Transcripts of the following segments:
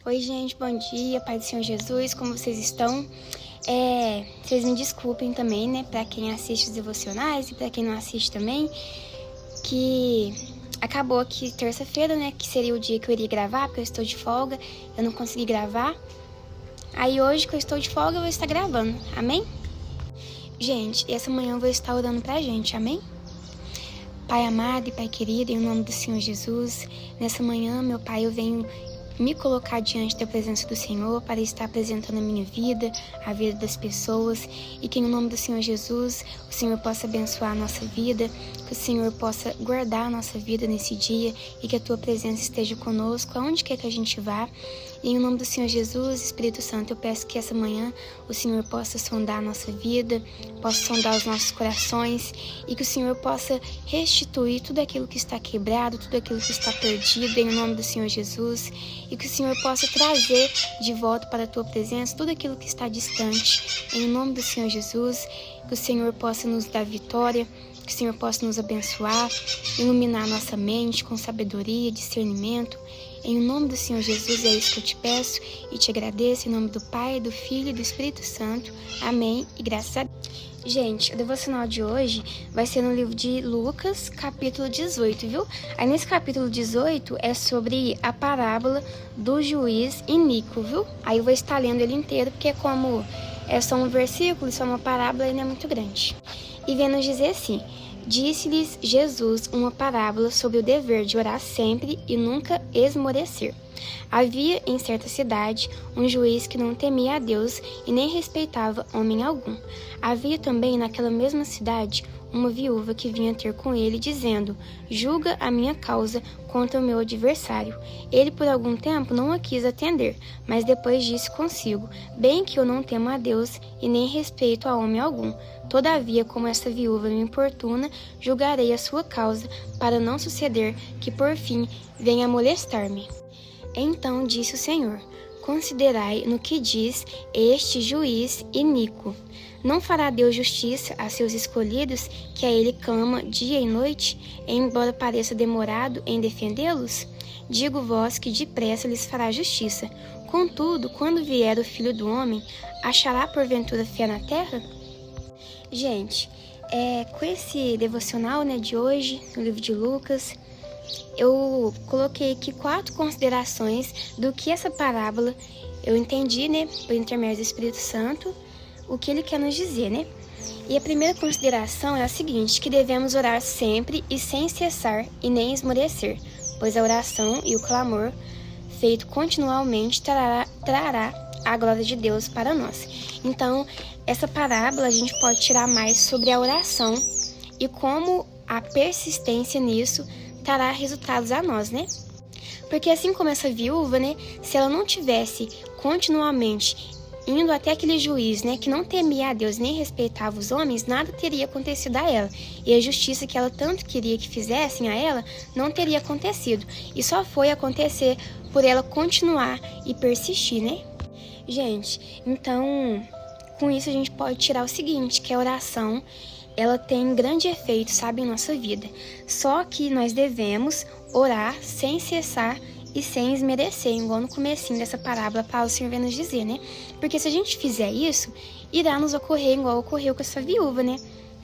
Oi, gente, bom dia, Pai do Senhor Jesus, como vocês estão? Vocês me desculpem também, né, pra quem assiste os devocionais e pra quem não assiste também, que acabou aqui terça-feira, né, que seria o dia que eu iria gravar, porque eu estou de folga, eu não consegui gravar. Aí hoje que eu estou de folga, eu vou estar gravando, amém? Gente, essa manhã eu vou estar orando pra gente, amém? Pai amado e Pai querido, em nome do Senhor Jesus, nessa manhã, meu Pai, eu venho me colocar diante da presença do Senhor para estar apresentando a minha vida, a vida das pessoas, e que em nome do Senhor Jesus o Senhor possa abençoar a nossa vida, que o Senhor possa guardar a nossa vida nesse dia e que a Tua presença esteja conosco aonde quer que a gente vá. E em nome do Senhor Jesus, Espírito Santo, eu peço que essa manhã o Senhor possa sondar a nossa vida, possa sondar os nossos corações e que o Senhor possa restituir tudo aquilo que está quebrado, tudo aquilo que está perdido, em nome do Senhor Jesus, e que o Senhor possa trazer de volta para a Tua presença tudo aquilo que está distante, em nome do Senhor Jesus, que o Senhor possa nos dar vitória, que o Senhor possa nos abençoar, iluminar nossa mente com sabedoria, discernimento. Em nome do Senhor Jesus, é isso que eu te peço e te agradeço, em nome do Pai, do Filho e do Espírito Santo. Amém e graças a Deus. Gente, o devocional de hoje vai ser no livro de Lucas, capítulo 18, viu? Aí nesse capítulo 18 é sobre a parábola do juiz iníquo, viu? Aí eu vou estar lendo ele inteiro, porque como é só um versículo, só uma parábola, ele não é muito grande. E vem nos dizer assim: disse-lhes Jesus uma parábola sobre o dever de orar sempre e nunca esmorecer. Havia em certa cidade um juiz que não temia a Deus e nem respeitava homem algum. Havia também naquela mesma cidade uma viúva que vinha ter com ele, dizendo: julga a minha causa contra o meu adversário. Ele por algum tempo não a quis atender, mas depois disse consigo: bem que eu não temo a Deus e nem respeito a homem algum. Todavia, como essa viúva me importuna, julgarei a sua causa, para não suceder que por fim venha molestar-me. Então disse o Senhor: considerai no que diz este juiz iníquo. Não fará Deus justiça a seus escolhidos, que a ele clama dia e noite, embora pareça demorado em defendê-los? Digo-vos que depressa lhes fará justiça. Contudo, quando vier o Filho do Homem, achará porventura fé na terra? Gente, com esse devocional, né, de hoje, no livro de Lucas, eu coloquei aqui 4 considerações do que essa parábola eu entendi, né, por intermédio do Espírito Santo, o que ele quer nos dizer, né? E a primeira consideração é a seguinte: que devemos orar sempre e sem cessar e nem esmorecer, pois a oração e o clamor feito continuamente trará a glória de Deus para nós. Então, essa parábola a gente pode tirar mais sobre a oração e como a persistência nisso trará resultados a nós, né? Porque assim como essa viúva, né, se ela não tivesse continuamente indo até aquele juiz, né, que não temia a Deus nem respeitava os homens, nada teria acontecido a ela. E a justiça que ela tanto queria que fizessem a ela não teria acontecido. E só foi acontecer por ela continuar e persistir, né? Gente, então, com isso a gente pode tirar o seguinte, que a oração, ela tem grande efeito, sabe, em nossa vida. Só que nós devemos orar sem cessar e sem esmerecer, igual no comecinho dessa parábola, o Senhor vem nos dizer, né? Porque se a gente fizer isso, irá nos ocorrer igual ocorreu com essa viúva, né?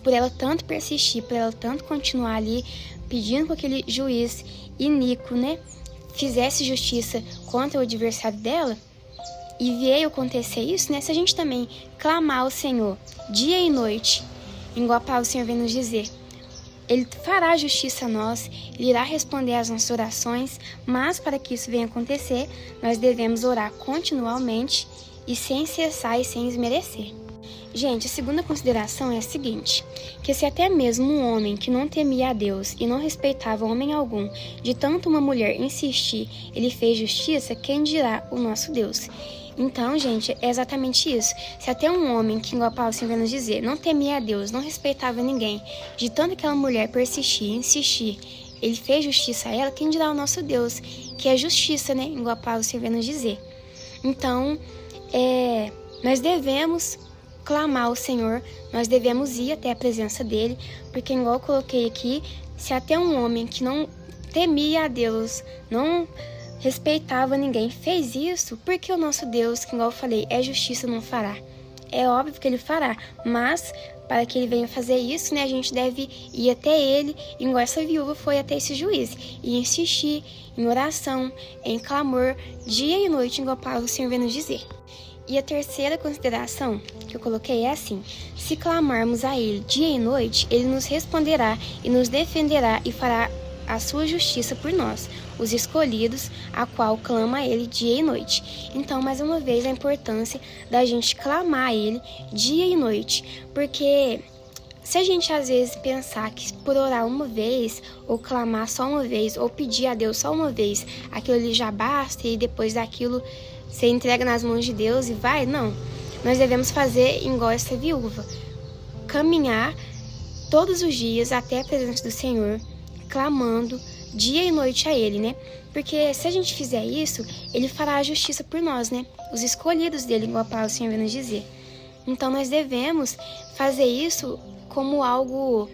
Por ela tanto persistir, por ela tanto continuar ali pedindo que aquele juiz iníquo, né, fizesse justiça contra o adversário dela, e veio acontecer isso, né? Se a gente também clamar ao Senhor dia e noite, igual o Senhor vem nos dizer, Ele fará justiça a nós, Ele irá responder às nossas orações, mas para que isso venha acontecer, nós devemos orar continuamente e sem cessar e sem esmerecer. Gente, a segunda consideração é a seguinte: que se até mesmo um homem que não temia a Deus e não respeitava homem algum, de tanto uma mulher insistir, ele fez justiça, quem dirá o nosso Deus? Então, gente, é exatamente isso. Se até um homem, que igual Paulo vem nos dizer, não temia a Deus, não respeitava ninguém, de tanto aquela mulher persistir, insistir, ele fez justiça a ela, quem dirá o nosso Deus? Que é justiça, né? Igual Paulo vem nos dizer. Então, nós devemos clamar ao Senhor, nós devemos ir até a presença dele, porque igual eu coloquei aqui, se até um homem que não temia a Deus, não respeitava ninguém, fez isso porque o nosso Deus, que igual eu falei, é justiça, não fará. É óbvio que ele fará, mas para que ele venha fazer isso, né, a gente deve ir até ele, igual essa viúva foi até esse juiz, e insistir em oração, em clamor, dia e noite, igual o Senhor vem nos dizer. E a terceira consideração que eu coloquei é assim: se clamarmos a ele dia e noite, ele nos responderá e nos defenderá e fará a sua justiça por nós, os escolhidos, a qual clama a ele dia e noite. Então, mais uma vez, a importância da gente clamar a ele dia e noite, porque se a gente às vezes pensar que por orar uma vez, ou clamar só uma vez, ou pedir a Deus só uma vez, aquilo ali já basta e depois daquilo você entrega nas mãos de Deus e vai, não. Nós devemos fazer igual essa viúva, caminhar todos os dias até a presença do Senhor, clamando dia e noite a Ele, né? Porque se a gente fizer isso, Ele fará a justiça por nós, né? Os escolhidos dele, igual a palavra do Senhor vem nos dizer. Então nós devemos fazer isso como algo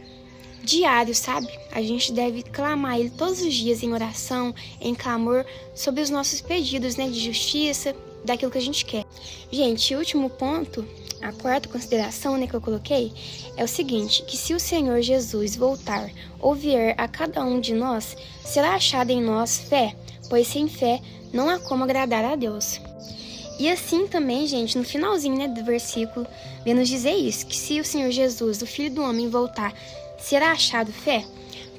diário, sabe? A gente deve clamar a Ele todos os dias em oração, em clamor, sobre os nossos pedidos, né? De justiça, daquilo que a gente quer. Gente, o último ponto, a quarta consideração, né, que eu coloquei, é o seguinte: que se o Senhor Jesus voltar ou vier a cada um de nós, será achada em nós fé, pois sem fé não há como agradar a Deus. E assim também, gente, no finalzinho, né, do versículo, vem nos dizer isso, que se o Senhor Jesus, o Filho do Homem, voltar, será achado fé?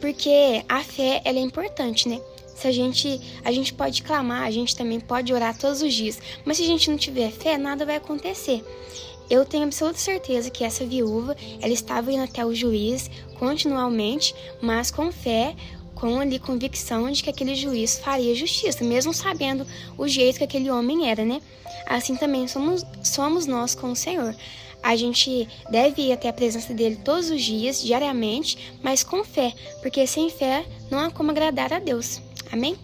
Porque a fé, ela é importante, né? Se a gente pode clamar, a gente também pode orar todos os dias, mas se a gente não tiver fé, nada vai acontecer. Eu tenho absoluta certeza que essa viúva, ela estava indo até o juiz continuamente, mas com fé, com ali convicção de que aquele juiz faria justiça, mesmo sabendo o jeito que aquele homem era, né? Assim também somos nós com o Senhor. A gente deve ir até a presença dele todos os dias, diariamente, mas com fé, porque sem fé não há como agradar a Deus. Amém?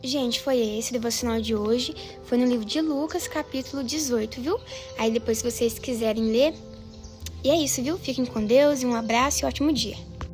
Gente, foi esse o devocional de hoje. Foi no livro de Lucas, capítulo 18, viu? Aí depois, se vocês quiserem ler. E é isso, viu? Fiquem com Deus e um abraço e um ótimo dia.